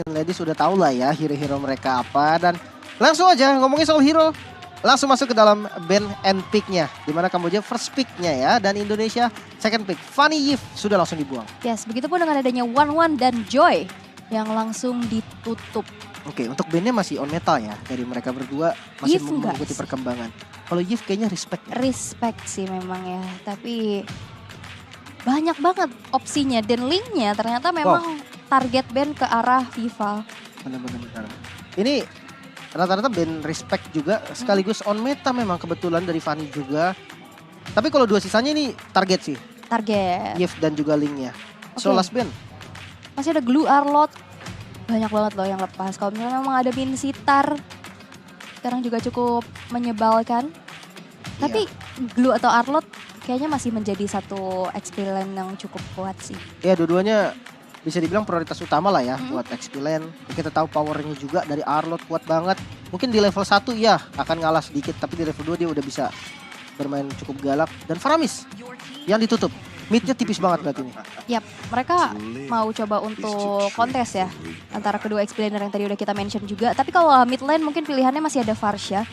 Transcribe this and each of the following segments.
Ladies sudah tahu lah ya hero-hero mereka apa. Dan langsung aja ngomongin soal hero. Langsung masuk ke dalam band and pick-nya. Dimana Kamboja first pick-nya ya. Dan Indonesia second pick. Fanny Yif sudah langsung dibuang. Yes, begitupun dengan adanya One One dan Joy yang langsung ditutup. Oke, untuk bandnya masih on metal ya. Dari mereka berdua masih Yif mengikuti enggak perkembangan. Kalau Yif kayaknya respect. Respect sih memang ya, tapi banyak banget opsinya dan linknya ternyata memang target band ke arah FIFA. Benar-benar. Ini rata-rata band respect juga sekaligus on meta memang kebetulan dari Fanny juga. Tapi kalau dua sisanya ini target sih. Target. Yif dan juga linknya. So Oke. last band. Masih ada Glue Arlot. Banyak banget loh yang lepas. Kalau misalnya memang ada Min Sitar. Sekarang juga cukup menyebalkan. Tapi Glue atau Arlot kayaknya masih menjadi satu experience yang cukup kuat sih. Ya dua-duanya bisa dibilang prioritas utama lah ya buat XP Lane. Kita tahu powernya juga dari Arlot kuat banget. Mungkin di level 1 ya akan ngalah sedikit. Tapi di level 2 dia udah bisa bermain cukup galak. Dan Faramis yang ditutup. Midnya tipis banget berarti ini. Yap, mereka mau coba untuk kontes ya. Antara kedua XP laner yang tadi udah kita mention juga. Tapi kalau mid lane mungkin pilihannya masih ada Farsha.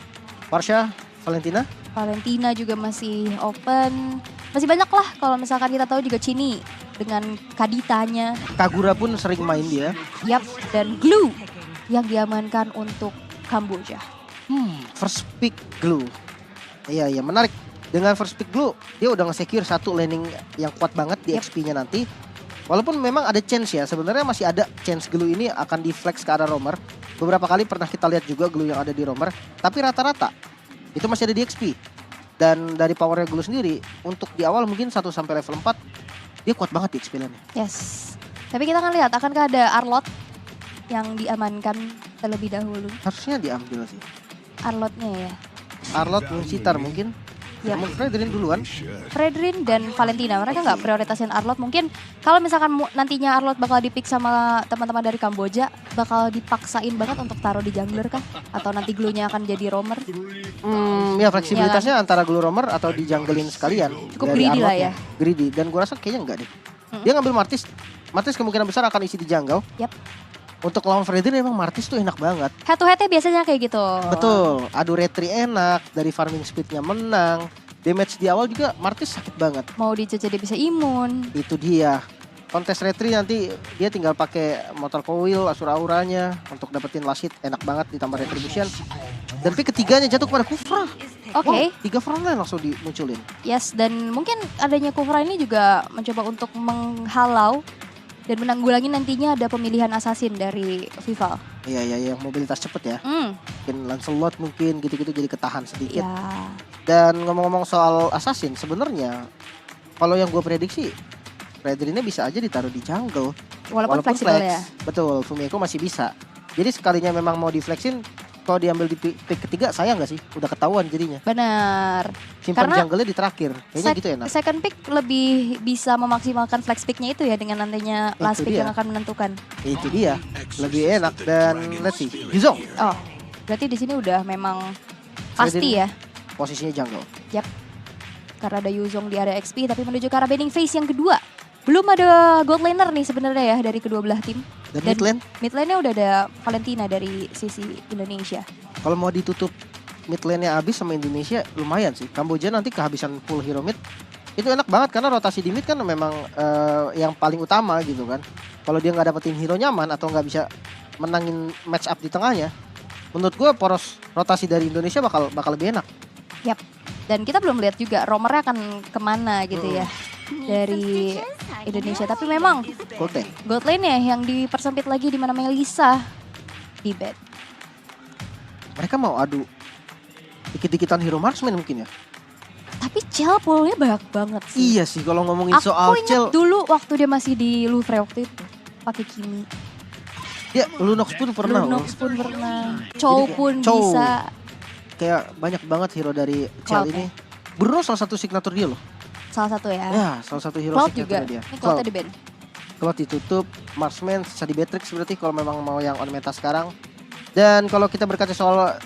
Farsha, Valentina. Valentina juga masih open. Masih banyak lah kalau misalkan kita tahu juga Chini dengan Kaditanya. Kagura pun sering main dia. Yap, dan Glue yang diamankan untuk Kamboja. First pick Glue. Iya, menarik. Dengan first pick Glue, dia udah nge-secure satu laning yang kuat banget di XP-nya nanti. Walaupun memang ada chance ya, sebenarnya masih ada chance Glue ini akan di-flex ke arah roamer. Beberapa kali pernah kita lihat juga Glue yang ada di roamer. Tapi rata-rata itu masih ada di XP. Dan dari powernya Glue sendiri, untuk di awal mungkin 1 sampai level 4, dia kuat banget di XP lane-nya. Yes. Tapi kita akan lihat, akankah ada Arlot yang diamankan terlebih dahulu? Harusnya diambil sih. Arlotnya ya. Arlot, Sitar mungkin. Ya. Fredrin duluan. Fredrin dan Valentina, mereka nggak prioritasin Arlot. Mungkin kalau misalkan nantinya Arlot bakal dipick sama teman-teman dari Kamboja, bakal dipaksain banget untuk taruh di jungler kah? Atau nanti Glue-nya akan jadi roamer? Ya fleksibilitasnya antara Glue roamer atau di junglein sekalian. Cukup dari greedy lah Arlotnya. ya. Greedy, dan gue rasa kayaknya enggak deh. Dia ngambil Martis. Martis kemungkinan besar akan isi di jungle. Yap. Untuk lawan Fredrin emang Martis tuh enak banget. Head to head-nya biasanya kayak gitu. Betul, adu retri enak, dari farming speednya menang. Damage di awal juga Martis sakit banget. Mau dijajah dia bisa imun. Itu dia. Kontes retri nanti dia tinggal pakai motor coil, Asura Auranya untuk dapetin last hit, enak banget ditambah retribution. Dan pick ketiganya jatuh kepada Kufra. Oke. Wow, 3 frontline langsung dimunculin. Yes, dan mungkin adanya Kufra ini juga mencoba untuk menghalau dan menanggulangi nantinya ada pemilihan assassin dari Vival. Iya, yang mobilitas cepet ya. Mungkin Lancelot mungkin gitu-gitu jadi ketahan sedikit. Ya. Dan ngomong-ngomong soal assassin, sebenarnya kalau yang gue prediksi, Fredrinnya bisa aja ditaruh di jungle. Walaupun fleksibel flex. ya. Betul, Fumiko masih bisa. Jadi sekalinya memang mau di-flexin, kalau diambil di pick ketiga sayang gak sih? Udah ketahuan jadinya. Benar. Simpan Karena jungle-nya di terakhir. Kayaknya gitu enak. Second pick lebih bisa memaksimalkan flex picknya itu ya dengan nantinya last Itu pick dia. yang akan menentukan. Itu dia. Lebih enak. Dan let's see. Yuzong. Oh, berarti di sini udah memang pasti ya. Posisinya jungle. Yap. Karena ada Yuzong di area XP tapi menuju ke arah bending phase yang kedua. Belum ada gold laner nih sebenarnya ya dari kedua belah tim. Dan mid lane, Mid lane-nya udah ada Valentina dari sisi Indonesia. kalau mau ditutup mid lane-nya habis sama Indonesia lumayan sih. Kamboja nanti kehabisan full hero mid. Itu enak banget karena rotasi di mid kan memang yang paling utama gitu kan. Kalau dia nggak dapetin hero nyaman atau nggak bisa menangin match up di tengahnya, menurut gue poros rotasi dari Indonesia bakal lebih enak. Yap. Dan kita belum lihat juga roamernya akan kemana gitu ya dari Indonesia. Tapi memang gold lane ya yang dipersempit lagi di mana Melisa di bed. Mereka mau adu dikit-dikitan hero marksman mungkin ya. Tapi Chell poolnya banyak banget sih. Iya sih kalau ngomongin Aku soal ingat Chell. dulu waktu dia masih di Louvre waktu itu pakai Kimi. Ya Lunox pun pernah. Lunox pun pernah. Chow pun Chow. bisa. Kayak banyak banget hero dari Chell Cloud ini. Bruno salah satu signature dia loh. Salah satu ya. Ya salah satu hero Cloud signature juga. dia. Ini Cloud di band. Cloud ditutup, Marksman bisa di Beatrix berarti kalau memang mau yang on meta sekarang. Dan kalau kita berkaca soal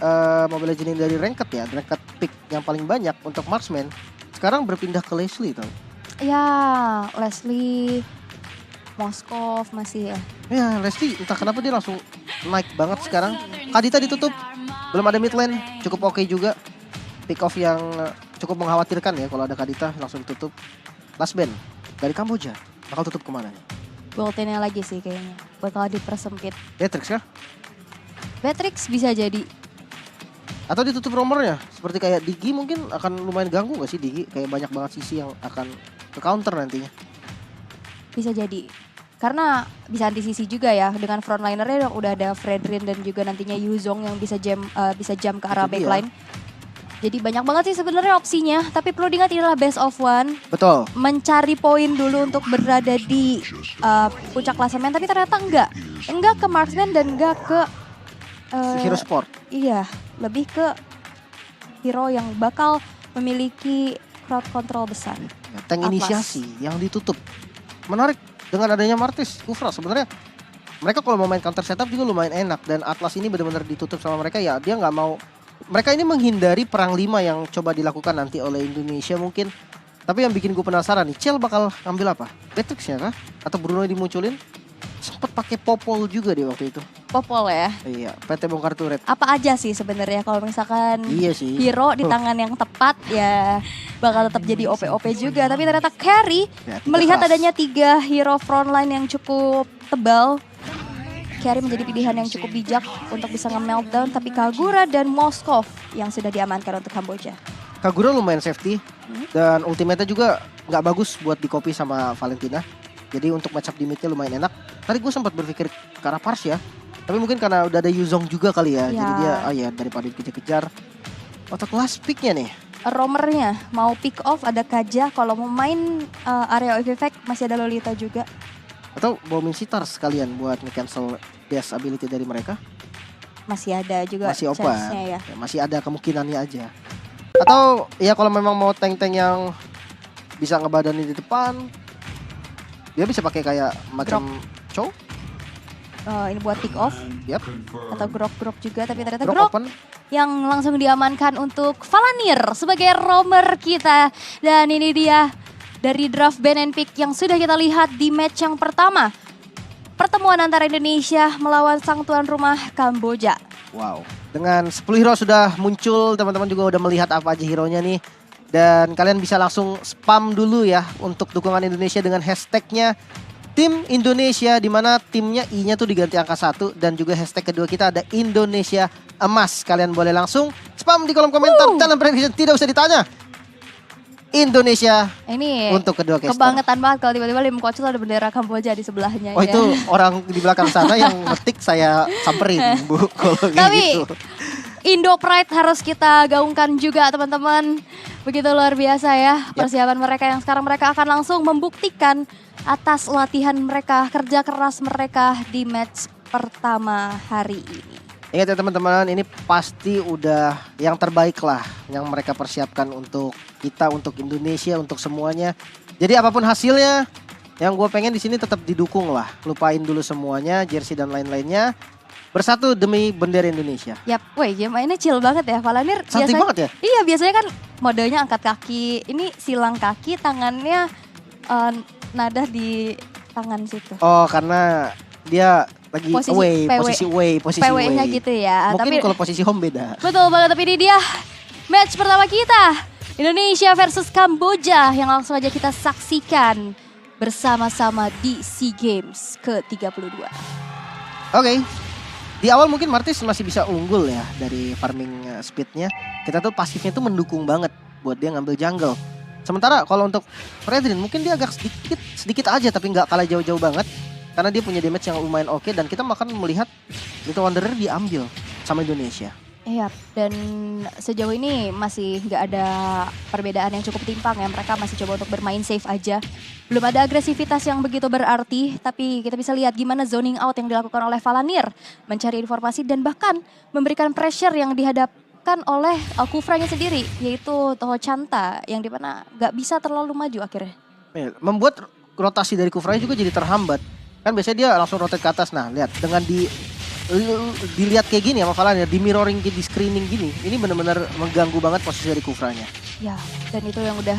Mobile Legends dari ranked ya, ranked pick yang paling banyak untuk Marksman sekarang berpindah ke Leslie tau. Ya, Leslie, Moskov masih ya. Ya Lesti entah kenapa dia langsung naik banget sekarang. Kadita ditutup, belum ada mid lane, cukup oke juga. Pick off yang cukup mengkhawatirkan ya kalau ada Kadita langsung ditutup. Last band dari Kamboja, bakal tutup kemana nih? Boltnya lagi sih kayaknya, bakal dipersempit. Beatrix kah? Beatrix bisa jadi. Atau ditutup romernya, seperti kayak Digi mungkin akan lumayan ganggu gak sih Digi? Kayak banyak banget sisi yang akan ke counter nantinya. Bisa jadi. Karena bisa anti sisi juga ya, dengan frontlinernya udah ada Fredrin dan juga nantinya Yuzong yang bisa jam ke arah Itu dia. backline. Jadi banyak banget sih sebenarnya opsinya, tapi perlu diingat inilah best of one. Betul. Mencari poin dulu untuk berada di puncak klasemen, tapi ternyata enggak ke marksman dan enggak ke Hero Sport. iya, lebih ke hero yang bakal memiliki crowd control besar. Ya, tank Atlas. inisiasi yang ditutup. Menarik dengan adanya Martis, Kufra sebenarnya. Mereka kalau mau main counter setup juga lumayan enak. Dan Atlas ini benar-benar ditutup sama mereka ya. Dia nggak mau. Mereka ini menghindari perang 5 yang coba dilakukan nanti oleh Indonesia mungkin. Tapi yang bikin gue penasaran nih, Cel bakal ngambil apa? Beatrix ya kah? Atau Bruno dimunculin? Sempet pakai Popol juga di waktu itu. Popol ya. Iya, PT Bongkar Turret. Apa aja sih sebenarnya kalau misalkan Iya sih. hero di tangan yang tepat ya bakal tetap jadi OP-OP juga. Tapi ternyata carry Ya, tiga melihat kelas. adanya 3 hero frontline yang cukup tebal. Carry menjadi pilihan yang cukup bijak untuk bisa nge-meltdown. Tapi Kagura dan Moskov yang sudah diamankan untuk Kamboja. Kagura lumayan safety. Dan ultimate-nya juga nggak bagus buat di copy sama Valentina. Jadi untuk matchup di mid-nya lumayan enak. Tadi gue sempat berpikir ke arah Pars ya. Tapi mungkin karena udah ada Yuzong juga kali ya. Ya. Jadi dia, daripada dikejar-kejar. Untuk last pick-nya nih. Romernya mau pick off ada Kaja. Kalau mau main area of effect masih ada Lolita juga. Atau bombing sitar sekalian buat nge-cancel dash ability dari mereka. Masih ada juga Masih open. chance-nya ya. Ya, masih ada kemungkinannya aja. Atau ya kalau memang mau tank-tank yang bisa ngebadanin di depan. Dia bisa pakai kayak macam Chow. Ini buat pick off Yap. atau grok-grok juga. Tapi ternyata Drop grok open. yang langsung diamankan untuk Valanir sebagai roamer kita. Dan ini dia dari draft ban and pick yang sudah kita lihat di match yang pertama. Pertemuan antara Indonesia melawan sang tuan rumah Kamboja. Wow. Dengan 10 hero sudah muncul, teman-teman juga udah melihat apa aja hero-nya nih. Dan kalian bisa langsung spam dulu ya untuk dukungan Indonesia dengan hashtagnya Tim Indonesia, di mana timnya I-nya tuh diganti angka 1 dan juga hashtag kedua kita ada Indonesia Emas. Kalian boleh langsung spam di kolom komentar. Dalam prediction tidak usah ditanya. Indonesia Ini untuk kedua caster. kebangetan banget kalau tiba-tiba Lim Kochel ada bendera Kamboja di sebelahnya. Oh ya. itu orang di belakang sana yang ngetik saya samperin Bu kalau kayak Tapi gitu. Indo Pride harus kita gaungkan juga teman-teman. Begitu luar biasa ya persiapan mereka yang sekarang mereka akan langsung membuktikan atas latihan mereka, kerja keras mereka di match pertama hari ini. Ingat ya teman-teman, ini pasti udah yang terbaik lah yang mereka persiapkan untuk kita, untuk Indonesia, untuk semuanya. Jadi apapun hasilnya, yang gue pengen di sini tetap didukung lah. Lupain dulu semuanya, jersey dan lain-lainnya. Bersatu demi bendera Indonesia. Yap, woi game mainnya chill banget ya. Valanir Santai biasanya, banget ya? Iya biasanya kan modenya angkat kaki, ini silang kaki, tangannya nada di tangan situ. Oh karena dia lagi Posisi away, PW. posisi PW-nya away. gitu ya. Mungkin Tapi kalau posisi home beda. betul banget, tapi ini dia match pertama kita. Indonesia versus Kamboja yang langsung aja kita saksikan bersama-sama di SEA Games ke-32. Oke. Di awal mungkin Martis masih bisa unggul ya dari farming speednya. Kita tuh pasifnya tuh mendukung banget buat dia ngambil jungle. Sementara kalau untuk Fredrin mungkin dia agak sedikit aja tapi nggak kalah jauh-jauh banget. Karena dia punya damage yang lumayan oke dan kita akan melihat Little Wanderer diambil sama Indonesia. Iya, dan sejauh ini masih nggak ada perbedaan yang cukup timpang ya. Mereka masih coba untuk bermain safe aja. Belum ada agresivitas yang begitu berarti, tapi kita bisa lihat gimana zoning out yang dilakukan oleh Valanir. Mencari informasi dan bahkan memberikan pressure yang dihadapkan oleh Kufranya sendiri, yaitu Toho Chanta yang dimana nggak bisa terlalu maju akhirnya. Membuat rotasi dari Kufranya juga jadi terhambat. Kan biasanya dia langsung rotate ke atas. Nah lihat dengan dilihat kayak gini sama Valanir, di mirroring, di screening gini, ini benar-benar mengganggu banget posisi dari Kufranya. Ya, dan itu yang udah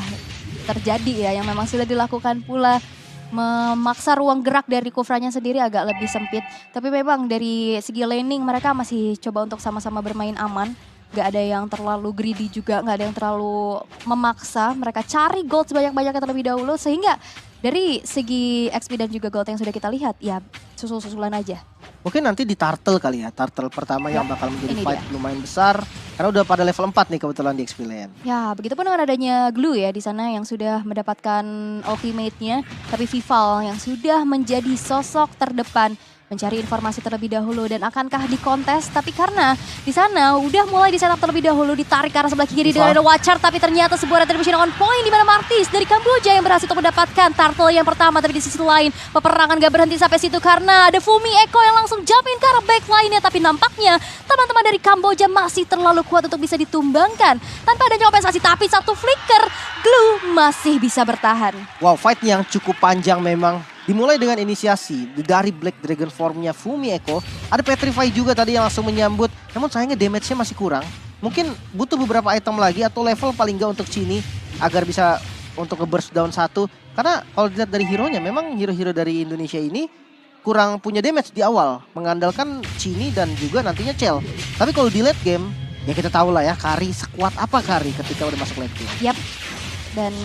terjadi ya, yang memang sudah dilakukan pula memaksa ruang gerak dari Kufranya sendiri agak lebih sempit. Tapi memang dari segi laning mereka masih coba untuk sama-sama bermain aman. Gak ada yang terlalu greedy juga, gak ada yang terlalu memaksa. Mereka cari gold sebanyak-banyaknya terlebih dahulu. Sehingga dari segi XP dan juga gold yang sudah kita lihat, ya susul-susulan aja. Mungkin nanti di turtle kali ya, turtle pertama yang bakal menjadi ini fight dia. lumayan besar. Karena udah pada level 4 nih kebetulan di XP Lane. Ya, begitupun dengan adanya Glue ya di sana yang sudah mendapatkan ultimate-nya. Tapi Vival yang sudah menjadi sosok terdepan mencari informasi terlebih dahulu dan akankah dikontes, tapi karena di sana udah mulai di setup terlebih dahulu, ditarik ke arah sebelah kiri dengan ada Watcher, tapi ternyata sebuah retribution on point di mana Martis dari Kamboja yang berhasil untuk mendapatkan turtle yang pertama. Tapi di sisi lain peperangan gak berhenti sampai situ karena ada Fumi Eko yang langsung jump in ke arah backline-nya, tapi nampaknya teman-teman dari Kamboja masih terlalu kuat untuk bisa ditumbangkan tanpa adanya kompensasi. Tapi satu flicker, Glue masih bisa bertahan. Wow, fight yang cukup panjang memang. Dimulai dengan inisiasi dari Black Dragon formnya Fumi Eko. Ada Petrify juga tadi yang langsung menyambut. Namun sayangnya damage-nya masih kurang. Mungkin butuh beberapa item lagi atau level paling nggak untuk Chini agar bisa untuk nge-burst down satu. Karena kalau dilihat dari hero-nya, memang hero-hero dari Indonesia ini kurang punya damage di awal. Mengandalkan Chini dan juga nantinya Chell. Tapi kalau di late game, ya kita tahu lah ya Kari sekuat apa Kari ketika udah masuk late game. Yap. Dan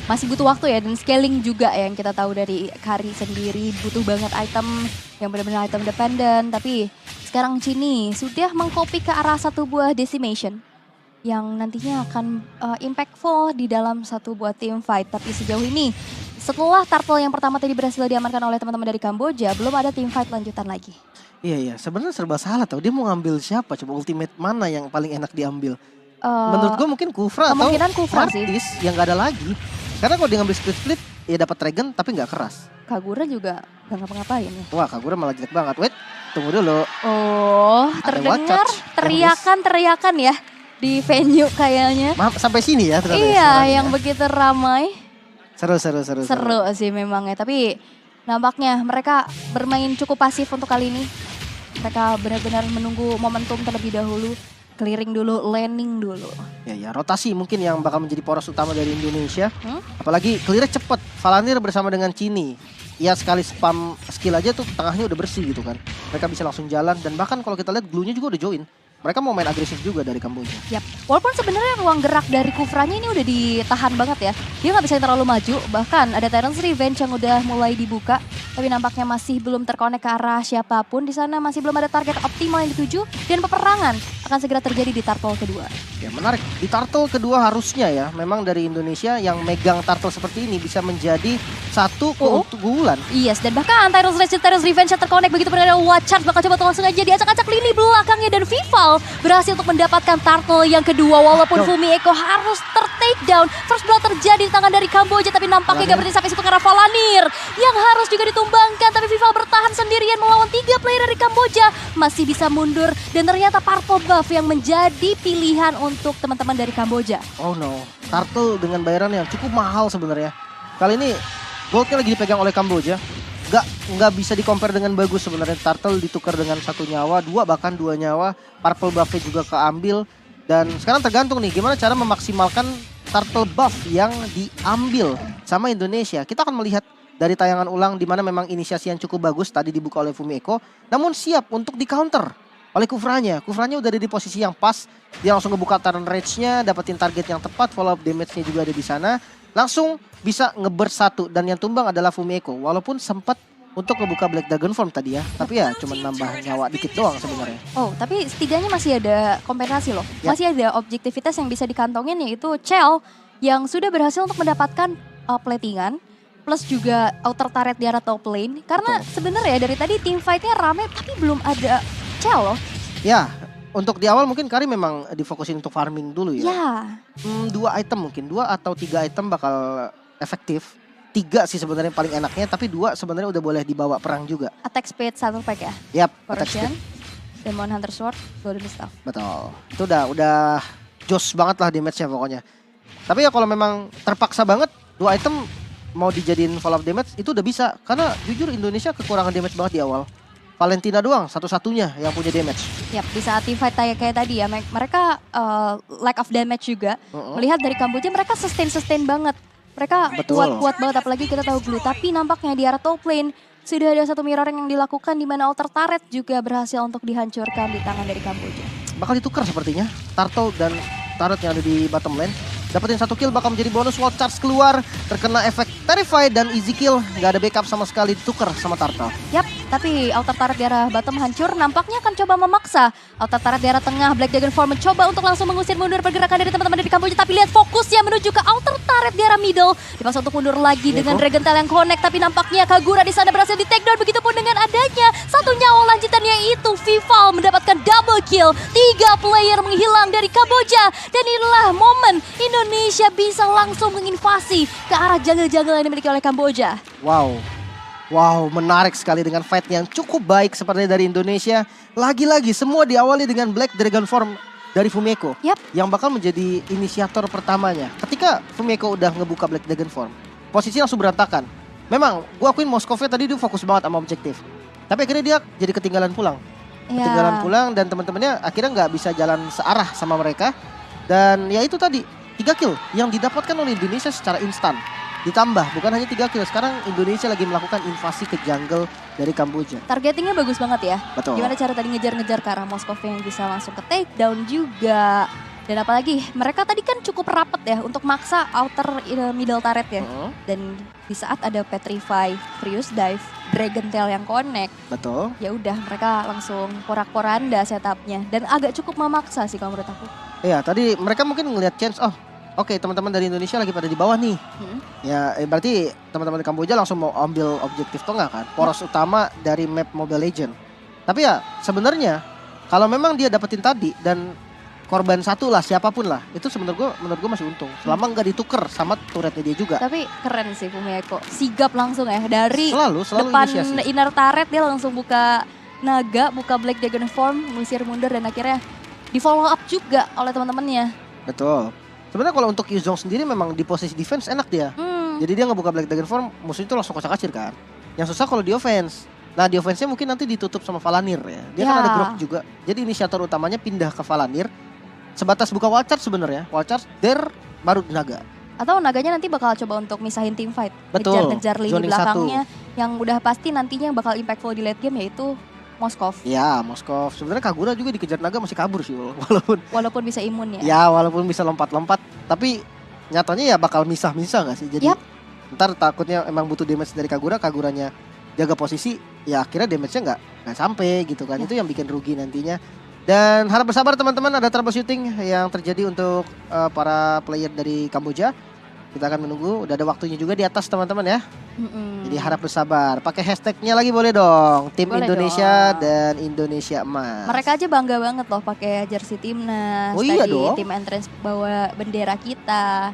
masih butuh waktu ya, dan scaling juga ya yang kita tahu dari Kari sendiri. Butuh banget item yang benar-benar item dependent. Tapi sekarang Chini sudah mengcopy ke arah satu buah decimation yang nantinya akan impactful di dalam satu buah team fight. Tapi sejauh ini setelah turtle yang pertama tadi berhasil diamankan oleh teman-teman dari Kamboja, belum ada team fight lanjutan lagi. Iya, sebenarnya serba salah tau. Dia mau ngambil siapa? Coba ultimate mana yang paling enak diambil? Menurut gue mungkin Kufra atau kemungkinan Kufra sih. Martis yang gak ada lagi. Karena kalau dia ngambil split ya dapat Dragon tapi nggak keras. Kagura juga gak ngapa-ngapain ya. Wah, Kagura malah jelek banget. Wait, tunggu dulu. Oh, Ada terdengar Watch. teriakan-teriakan ya di venue kayaknya. Maaf, sampai sini ya ternyata ya Iya, suaranya yang ya. begitu ramai. Seru. Seru sih memang ya, tapi nampaknya mereka bermain cukup pasif untuk kali ini. Mereka benar-benar menunggu momentum terlebih dahulu. Clearing dulu, landing dulu. Ya, rotasi mungkin yang bakal menjadi poros utama dari Indonesia. Apalagi clear-nya cepet. Valanir bersama dengan Chini. Ya sekali spam skill aja tuh tengahnya udah bersih gitu kan. Mereka bisa langsung jalan dan bahkan kalau kita lihat Glue-nya juga udah join. Mereka mau main agresif juga dari Kamboja. Yap. Walaupun sebenarnya ruang gerak dari Kufranya ini udah ditahan banget ya. Dia nggak bisa terlalu maju. Bahkan ada Tyrant's Revenge yang udah mulai dibuka. Tapi nampaknya masih belum terkonek ke arah siapapun. Di sana masih belum ada target optimal yang dituju. Dan peperangan akan segera terjadi di turtle kedua. Ya menarik. Di turtle kedua harusnya ya. Memang dari Indonesia yang megang turtle seperti ini bisa menjadi satu keunggulan. Yes, dan bahkan Tyrant's Revenge yang terkonek begitu pada Watcher bakal coba langsung aja diacak-acak lini belakangnya, dan Vival berhasil untuk mendapatkan turtle yang kedua walaupun Fumi Eko harus ter-take down. First blood terjadi di tangan dari Kamboja tapi nampaknya gak berhenti sampai situ karena Valanir yang harus juga ditumbangkan, tapi Vival bertahan sendirian melawan 3 player dari Kamboja. Masih bisa mundur dan ternyata purple buff yang menjadi pilihan untuk teman-teman dari Kamboja. Oh no, turtle dengan bayaran yang cukup mahal sebenarnya. Kali ini goldnya lagi dipegang oleh Kamboja. Nggak bisa di-compare dengan bagus sebenarnya. Turtle ditukar dengan 1 nyawa, 2 bahkan 2 nyawa. Purple buff-nya juga keambil. Dan sekarang tergantung nih gimana cara memaksimalkan turtle buff yang diambil sama Indonesia. Kita akan melihat dari tayangan ulang di mana memang inisiasi yang cukup bagus tadi dibuka oleh Fumi Eko. Namun siap untuk di-counter oleh Kufranya. Kufranya udah ada di posisi yang pas. Dia langsung ngebuka turn range-nya, dapetin target yang tepat, follow up damage-nya juga ada di sana. Langsung bisa nge-burst 1 dan yang tumbang adalah Fumi Eko. Walaupun sempat untuk ngebuka Black Dragon Form tadi ya, tapi ya cuma nambah nyawa dikit doang sebenarnya. Oh, tapi setidaknya masih ada kompensasi loh. Ya. Masih ada objektivitas yang bisa dikantongin, yaitu Chell yang sudah berhasil untuk mendapatkan platingan plus juga outer turret di arah top lane. Karena sebenarnya dari tadi team fight-nya rame tapi belum ada Chell loh. Ya, untuk di awal mungkin Kari memang difokusin untuk farming dulu ya. Ya. 2 item mungkin, 2 atau 3 item bakal efektif. 3 sih sebenarnya paling enaknya, tapi 2 sebenarnya udah boleh dibawa perang juga. Attack speed 1 pack ya. Yap, attack Corrosion, speed. Demon Hunter Sword, Golden Staff. Betul. Itu udah jos banget lah damage-nya pokoknya. Tapi ya kalau memang terpaksa banget 2 item mau dijadiin follow up damage itu udah bisa. Karena jujur Indonesia kekurangan damage banget di awal. Valentina doang satu-satunya yang punya damage. Yap, di saat team fight kayak tadi ya, mereka lack of damage juga. Melihat dari Kamboja mereka sustain banget. Mereka Betul. kuat-kuat banget, apalagi kita tahu Glue. Tapi nampaknya di arah top lane sudah ada satu mirroring yang dilakukan di mana Altar Turret juga berhasil untuk dihancurkan di tangan dari Kamboja. Bakal ditukar sepertinya. Turtle dan turret yang ada di bottom lane. Dapetin 1 kill bakal menjadi bonus. Wall charge keluar. Terkena efek Terrify dan easy kill. Gak ada backup sama sekali, ditukar sama Turtle. Yap, tapi Altar Turret di arah bottom hancur. Nampaknya akan coba memaksa Altar Turret di arah tengah. Black Dragon Form mencoba untuk langsung mengusir mundur pergerakan dari teman-teman dari Kamboja. Tapi lihat fokusnya menuju ke Altar Turret di arah middle. Dipaksa untuk mundur lagi dengan Dragon Tail yang connect. Tapi nampaknya Kagura di sana berhasil di take down. Begitupun dengan adanya satu nyawa lanjutan, yaitu Vival mendapatkan double kill. 3 player menghilang dari Kamboja. Dan inilah momen Indonesia bisa langsung menginvasi ke arah jungle-jungle yang dimiliki oleh Kamboja. Wow, menarik sekali dengan fight yang cukup baik seperti dari Indonesia. Lagi-lagi semua diawali dengan Black Dragon Form dari Fumeko. Yap. Yang bakal menjadi inisiator pertamanya. Ketika Fumeko udah ngebuka Black Dragon Form, posisi langsung berantakan. Memang, gua akuin Moskovnya tadi dia fokus banget sama objektif. Tapi akhirnya dia jadi ketinggalan pulang. Ketinggalan pulang dan teman-temannya akhirnya nggak bisa jalan searah sama mereka. Dan ya itu tadi, 3 kill yang didapatkan oleh Indonesia secara instan. Ditambah, bukan hanya 3 kill, sekarang Indonesia lagi melakukan invasi ke jungle dari Kamboja. Targetingnya bagus banget ya. Betul. Gimana cara tadi ngejar-ngejar ke arah Moskov yang bisa langsung ke take down juga. Dan apalagi mereka tadi kan cukup rapat ya untuk maksa outer middle turret ya. Dan di saat ada Petrify, Furious Dive, Dragon Tail yang connect. Betul. Ya udah mereka langsung porak-poranda setupnya. Dan agak cukup memaksa sih kalau menurut aku. Iya, tadi mereka mungkin ngelihat chance, oke, teman-teman dari Indonesia lagi pada di bawah nih. Ya berarti teman-teman di Kamboja langsung mau ambil objektif tengah kan. Poros utama dari map Mobile Legend. Tapi ya sebenarnya kalau memang dia dapetin tadi dan korban satu lah, siapapun lah, itu menurut gue masih untung. Selama nggak ditukar sama turretnya dia juga. Tapi keren sih Fumeko. Sigap langsung ya dari Selalu depan inisiasi. inner turret dia langsung buka naga, buka Black Dragon Form, mengusir mundur dan akhirnya di follow up juga oleh teman-temannya. Betul. Sebenarnya kalau untuk Yuzong sendiri memang di posisi defense enak dia. Jadi dia ngebuka Black Dragon Form, musuh itu langsung kocak-kacir kan. Yang susah kalau di offense. Nah di offense-nya mungkin nanti ditutup sama Valanir ya. Dia kan ada Grok juga. Jadi inisiator utamanya pindah ke Valanir. Sebatas buka wall charge sebenarnya. Wall charge, baru naga. Atau naganya nanti bakal coba untuk misahin team fight. Betul. Ngejar-ngejar lini Zoning belakangnya. Yang udah pasti nantinya bakal impactful di late game yaitu Moskov. Ya, Moskov. Sebenarnya Kagura juga dikejar naga masih kabur sih Walaupun bisa imun ya. Ya, walaupun bisa lompat-lompat, tapi nyatanya ya bakal misah-misah gak sih? Jadi ntar takutnya emang butuh damage dari Kaguranya jaga posisi, ya akhirnya damage-nya nggak sampai gitu kan. Itu yang bikin rugi nantinya. Dan harap bersabar teman-teman, ada troubleshooting yang terjadi untuk para player dari Kamboja. Kita akan menunggu, udah ada waktunya juga di atas teman-teman ya. Jadi harap bersabar. Pakai hashtagnya lagi boleh dong. Tim Boleh Indonesia dong. dan Indonesia Emas. Mereka aja bangga banget loh pakai jersey timnas. Oh iya Tadi dong. tim entrance bawa bendera kita.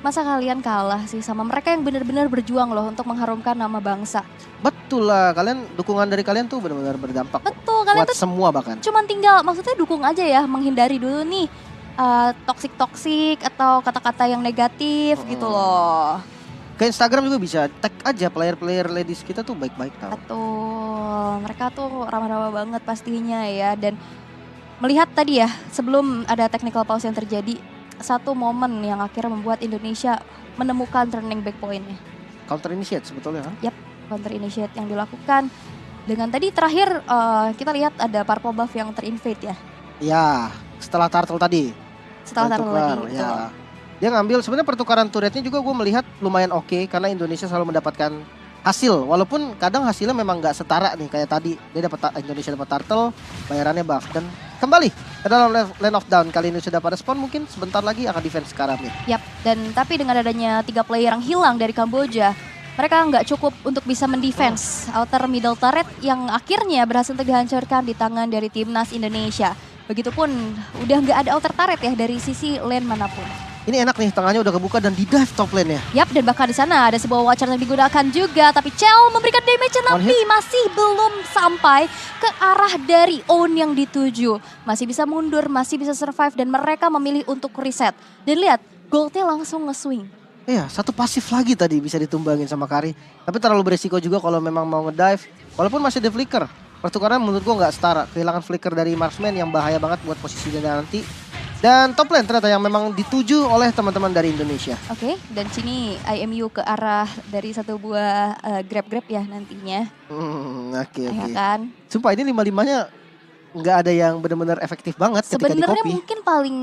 Masa kalian kalah sih sama mereka yang benar-benar berjuang loh untuk mengharumkan nama bangsa. Betul lah, dukungan dari kalian tuh benar-benar berdampak. Betul, kalian Buat tuh semua bahkan. cuman tinggal maksudnya dukung aja ya, menghindari dulu nih toksik atau kata-kata yang negatif gitu loh. Ke Instagram juga bisa tag aja player-player ladies kita tuh baik-baik tau. Betul, mereka tuh ramah-ramah banget pastinya ya. Dan melihat tadi ya, sebelum ada technical pause yang terjadi, satu momen yang akhirnya membuat Indonesia menemukan turning back point-nya. Counter initiate sebetulnya kan? Yap, counter initiate yang dilakukan. Dengan tadi terakhir kita lihat ada purple buff yang terinvade ya. Ya, setelah turtle tadi. Setelah taruh Bertukar, lagi. ya. Dia ngambil sebenarnya pertukaran turretnya juga gue melihat lumayan oke karena Indonesia selalu mendapatkan hasil. Walaupun kadang hasilnya memang nggak setara nih kayak tadi. Indonesia dapat turtle, bayarannya buff. Dan kembali ke dalam lane of down. Kali ini sudah pada spawn, mungkin sebentar lagi akan defense ke arah mid. Yap, dan tapi dengan adanya 3 player yang hilang dari Kamboja, mereka nggak cukup untuk bisa mendefense outer middle turret yang akhirnya berhasil untuk dihancurkan di tangan dari timnas Indonesia. Begitupun udah nggak ada outer turret ya dari sisi lane manapun. Ini enak nih, tengahnya udah kebuka dan di dive top lane ya. Yap, dan bahkan di sana ada sebuah watcher yang digunakan juga, tapi Chell memberikan damage tapi masih belum sampai ke arah dari own yang dituju. Masih bisa mundur, masih bisa survive dan mereka memilih untuk reset. Dan lihat, goldnya langsung nge-swing. Iya, satu pasif lagi tadi bisa ditumbangin sama Kari. Tapi terlalu beresiko juga kalau memang mau ngedive. Walaupun masih ada flicker. Pertukaran menurut gua nggak setara. Kehilangan flicker dari marksman yang bahaya banget buat posisinya nanti. Dan top lane ternyata yang memang dituju oleh teman-teman dari Indonesia. Oke, dan sini IMU ke arah dari satu buah grab-grab ya nantinya. Oke. Ya kan? Sumpah ini 5-5-nya nggak ada yang benar-benar efektif banget ketika di Sebenarnya copy. mungkin paling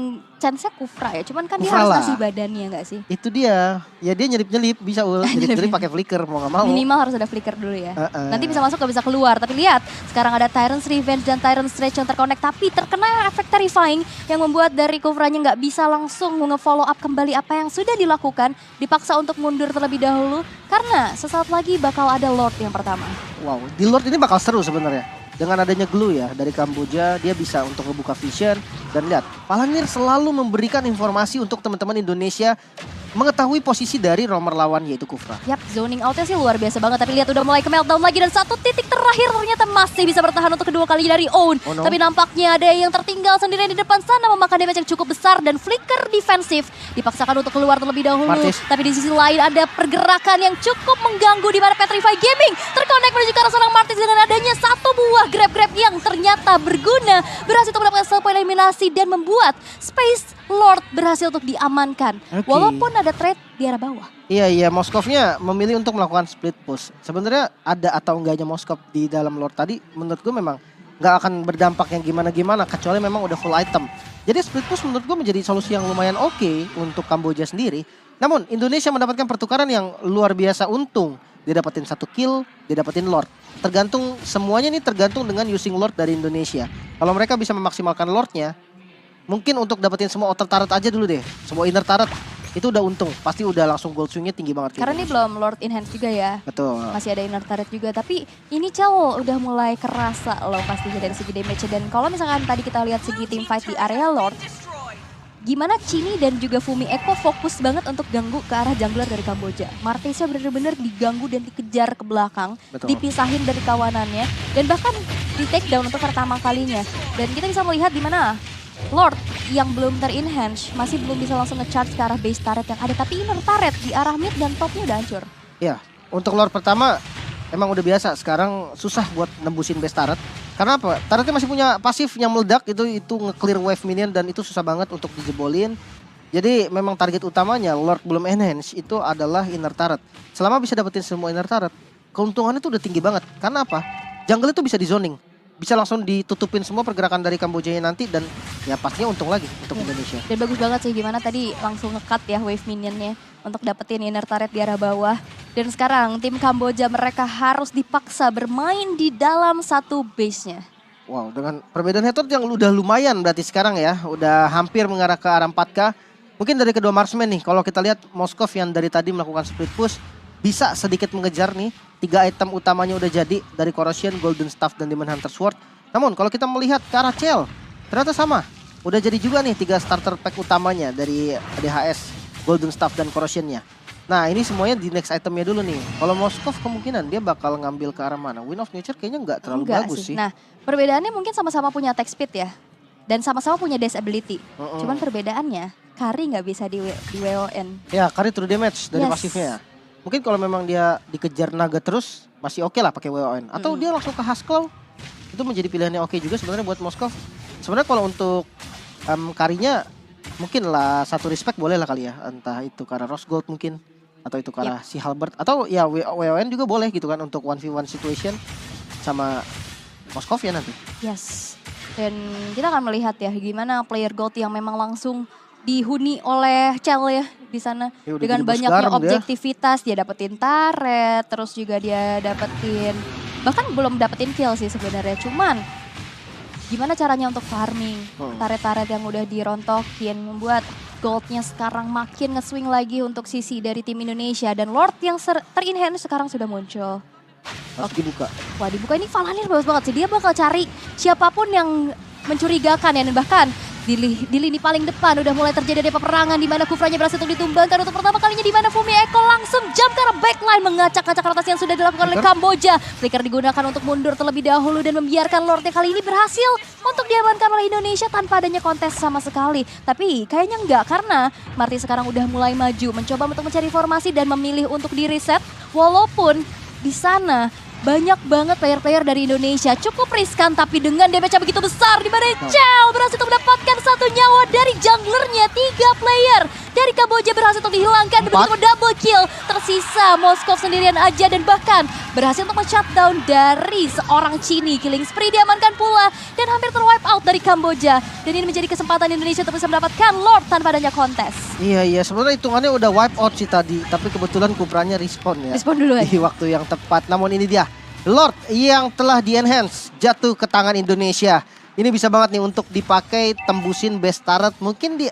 chance-nya Kufra ya, cuman kan dia Kufra harus lah. ngasih badannya nggak sih? Itu dia. Ya dia nyelip-nyelip bisa nyelip-nyelip pakai flicker mau nggak mau. Minimal harus ada flicker dulu ya. Nanti bisa masuk gak bisa keluar. Tapi lihat, sekarang ada Tyrant's Revenge dan Tyrant's Stretch yang terconnect. Tapi terkena efek Terrifying yang membuat dari Kufranya nggak bisa langsung nge-follow up kembali apa yang sudah dilakukan. Dipaksa untuk mundur terlebih dahulu. Karena sesaat lagi bakal ada Lord yang pertama. Wow, di Lord ini bakal seru sebenarnya. Dengan adanya glue ya dari Kamboja, dia bisa untuk ngebuka vision. Dan lihat, Palantir selalu memberikan informasi untuk teman-teman Indonesia mengetahui posisi dari romer lawan yaitu Kufra. Yap, zoning outnya sih luar biasa banget. Tapi lihat udah mulai ke meltdown lagi. Dan satu titik terakhir ternyata masih bisa bertahan untuk kedua kalinya dari Own. Oh no. Tapi nampaknya ada yang tertinggal sendirian di depan sana memakan damage yang cukup besar. Dan flicker defensif dipaksakan untuk keluar terlebih dahulu. Martis. Tapi di sisi lain ada pergerakan yang cukup mengganggu di mana Petrify Gaming terkonek menuju ke arah seorang Martis dengan adanya satu buah grab-grab yang ternyata berguna. Berhasil untuk mendapatkan self eliminasi dan membuat Space Lord berhasil untuk diamankan. Oke. Walaupun ada trade di arah bawah. Iya, Moskovnya memilih untuk melakukan split push. Sebenarnya ada atau enggaknya Moskov di dalam Lord tadi menurut gue memang nggak akan berdampak yang gimana-gimana kecuali memang udah full item. Jadi split push menurut gue menjadi solusi yang lumayan oke untuk Kamboja sendiri. Namun Indonesia mendapatkan pertukaran yang luar biasa untung. Dia dapetin 1 kill, dia dapetin Lord. Tergantung, semuanya ini tergantung dengan using Lord dari Indonesia. Kalau mereka bisa memaksimalkan Lordnya, mungkin untuk dapetin semua outer turret aja dulu deh. Semua inner turret, itu udah untung. Pasti udah langsung gold swingnya tinggi banget. Karena ini belum Lord Enhance juga ya. Betul. Masih ada inner turret juga. Tapi ini Cel udah mulai kerasa loh pastinya dari segi damage. Dan kalau misalkan tadi kita lihat segi team fight di area Lord. Gimana Chini dan juga Fumi Eko fokus banget untuk ganggu ke arah jungler dari Kamboja. Martesnya benar-benar diganggu dan dikejar ke belakang. Betul. Dipisahin dari kawanannya. Dan bahkan di take down untuk pertama kalinya. Dan kita bisa melihat di mana Lord yang belum ter-enhance masih belum bisa langsung nge-charge ke arah base turret yang ada. Tapi inner turret di arah mid dan topnya udah hancur. Ya, untuk Lord pertama emang udah biasa. Sekarang susah buat nembusin base turret. Karena apa? Turretnya masih punya pasif yang meledak, itu nge-clear wave minion dan itu susah banget untuk dijebolin. Jadi memang target utamanya Lord belum enhance itu adalah inner turret. Selama bisa dapetin semua inner turret, keuntungannya tuh udah tinggi banget. Karena apa? Jungle itu bisa di zoning. Bisa langsung ditutupin semua pergerakan dari Kambojanya nanti dan ya pastinya untung lagi untuk Indonesia. Dan bagus banget sih gimana tadi langsung nge-cut ya wave minionnya untuk dapetin inner turret di arah bawah. Dan sekarang tim Kamboja mereka harus dipaksa bermain di dalam satu base-nya. Wow, dengan perbedaan head to head yang udah lumayan berarti sekarang ya. Udah hampir mengarah ke arah 4K. Mungkin dari kedua marksman nih, kalau kita lihat Moskov yang dari tadi melakukan split push, bisa sedikit mengejar nih. 3 item utamanya udah jadi dari Corrosion, Golden Staff, dan Demon Hunter Sword. Namun kalau kita melihat ke arah Cel, ternyata sama. Udah jadi juga nih 3 starter pack utamanya dari DHS, Golden Staff, dan Corrosionnya. Nah ini semuanya di next itemnya dulu nih. Kalau Moskov kemungkinan dia bakal ngambil ke arah mana? Wind of Nature kayaknya nggak terlalu bagus sih. Nah perbedaannya mungkin sama-sama punya attack speed ya. Dan sama-sama punya dash ability. Cuman perbedaannya, Kari nggak bisa di WON. Ya, Kari true damage dari Yes. pasifnya. Mungkin kalau memang dia dikejar naga terus, masih oke lah pakai WON. Atau dia langsung ke Husklaw, itu menjadi pilihan yang oke juga sebenarnya buat Moskov. Sebenarnya kalau untuk Karinya, mungkin lah satu respect boleh lah kali ya. Entah itu karena Rose Gold mungkin, atau itu karena si Halberd. Atau ya WON juga boleh gitu kan untuk 1v1 situation sama Moskov ya nanti. Yes. Dan kita akan melihat ya gimana player gold yang memang langsung dihuni oleh Cel ya di sana. Ya, udah Dengan jadi bos banyaknya garam dia. objektivitas, dia dapetin turret, terus juga dia dapetin, bahkan belum dapetin kill sih sebenarnya. Cuman gimana caranya untuk farming turret-turret yang udah dirontokin, membuat goldnya sekarang makin nge-swing lagi untuk sisi dari tim Indonesia. Dan Lord yang ter-enhance sekarang sudah muncul. Harus dibuka. Wah dibuka ini Valanir bagus banget sih. Dia bakal cari siapapun yang mencurigakan ya. Dan bahkan di lini paling depan udah mulai terjadi ada peperangan di mana Kufranya berhasil untuk ditumbangkan untuk pertama kalinya, di mana Fumi Eko langsung jump ke arah backline mengacak-acak rotasi yang sudah dilakukan oleh Kamboja. Flicker digunakan untuk mundur terlebih dahulu dan membiarkan Lordnya kali ini berhasil untuk diamankan oleh Indonesia tanpa adanya kontes sama sekali. Tapi kayaknya enggak, karena Marty sekarang udah mulai maju mencoba untuk mencari formasi dan memilih untuk di reset, walaupun di sana banyak banget player-player dari Indonesia. Cukup riskan tapi dengan damage yang begitu besar di mana Chell berhasil untuk mendapatkan 1 nyawa dari junglernya. 3 player dari Kamboja berhasil untuk dihilangkan dan begitu double kill. Tersisa Moskov sendirian aja dan bahkan berhasil untuk men-shutdown dari seorang Chini. Killing spree diamankan pula dan hampir ter-wipe out dari Kamboja. Dan ini menjadi kesempatan Indonesia untuk bisa mendapatkan Lord tanpa adanya kontes. Iya, sebenarnya hitungannya udah wipe out sih tadi, tapi kebetulan Kupranya respon ya. Respon dulu Di waktu yang tepat. Namun ini dia Lord yang telah di-enhance jatuh ke tangan Indonesia. Ini bisa banget nih untuk dipakai tembusin base turret. Mungkin di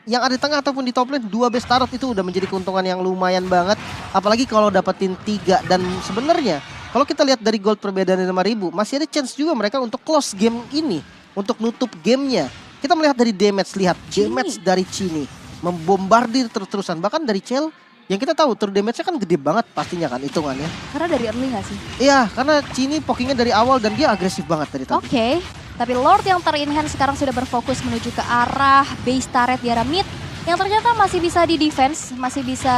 yang ada di tengah ataupun di top lane 2 base turret itu udah menjadi keuntungan yang lumayan banget. Apalagi kalau dapetin 3. Dan sebenarnya kalau kita lihat dari gold perbedaan 5.000 masih ada chance juga mereka untuk close game ini, untuk nutup gamenya. Kita melihat dari damage, lihat damage dari Chini membombardir terus-terusan. Bahkan dari Chell yang kita tahu true damage-nya kan gede banget pastinya kan hitungannya. Karena dari early gak sih? Iya, karena Chini pokingnya dari awal dan dia agresif banget dari tadi. Oke, tapi Lord yang ter-enhance sekarang sudah berfokus menuju ke arah base turret di arah mid. Yang ternyata masih bisa di defense, masih bisa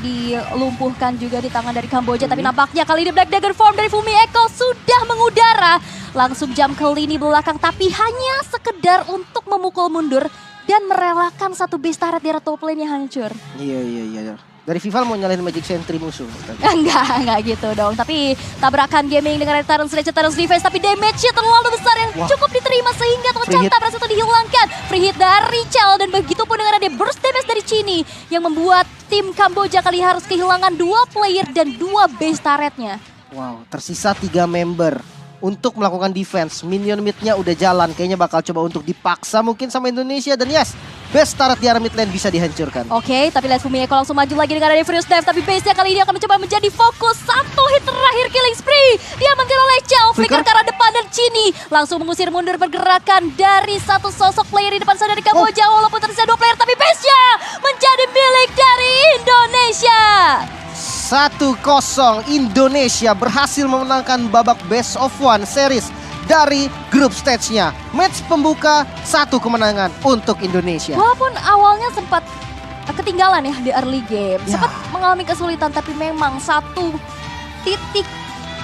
dilumpuhkan juga di tangan dari Kamboja. Tapi nampaknya kali ini Black Dagger form dari Fumi Echo sudah mengudara. Langsung jump ke lini belakang tapi hanya sekedar untuk memukul mundur. Dan merelakan 1 base turret di arah top lane yang hancur. Iya. Dari Vival mau nyalain Magic Sentry musuh. Enggak gitu dong. Tapi tabrakan gaming dengan Tyrant's Rage, Tyrant's Defense. Tapi damage-nya terlalu besar yang cukup diterima sehingga tercatat berhasil dihilangkan. Free hit dari Chell dan begitu pun dengan ada burst damage dari Chini. Yang membuat tim Kamboja kali harus kehilangan 2 player dan 2 base turretnya. Wow, tersisa 3 member untuk melakukan defense. Minion mid-nya udah jalan. Kayaknya bakal coba untuk dipaksa mungkin sama Indonesia. Dan yes, base turret di arah mid lane bisa dihancurkan. Oke, tapi lihat Fumi Eko langsung maju lagi dengan ada Furious Dive. Tapi base-nya kali ini akan mencoba menjadi fokus. 1 hit terakhir killing spree. Diamankan oleh Chell. Flicker ke arah depan dan Chini langsung mengusir mundur pergerakan dari 1 sosok player di depan sana dari Kamboja. Walaupun tersisa 2 player, tapi base-nya menjadi milik dari Indonesia. 1-0 Indonesia berhasil memenangkan babak best of 1 series dari grup stage-nya. Match pembuka 1 kemenangan untuk Indonesia. Walaupun awalnya sempat ketinggalan ya di early game. Sempat mengalami kesulitan tapi memang 1 titik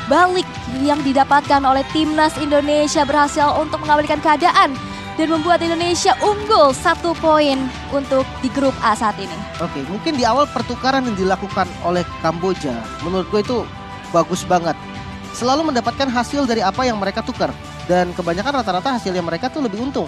balik yang didapatkan oleh timnas Indonesia berhasil untuk mengalihkan keadaan. Dan membuat Indonesia unggul 1 poin untuk di grup A saat ini. Oke, mungkin di awal pertukaran yang dilakukan oleh Kamboja menurut gue itu bagus banget. Selalu mendapatkan hasil dari apa yang mereka tukar. Dan kebanyakan rata-rata hasilnya mereka tuh lebih untung.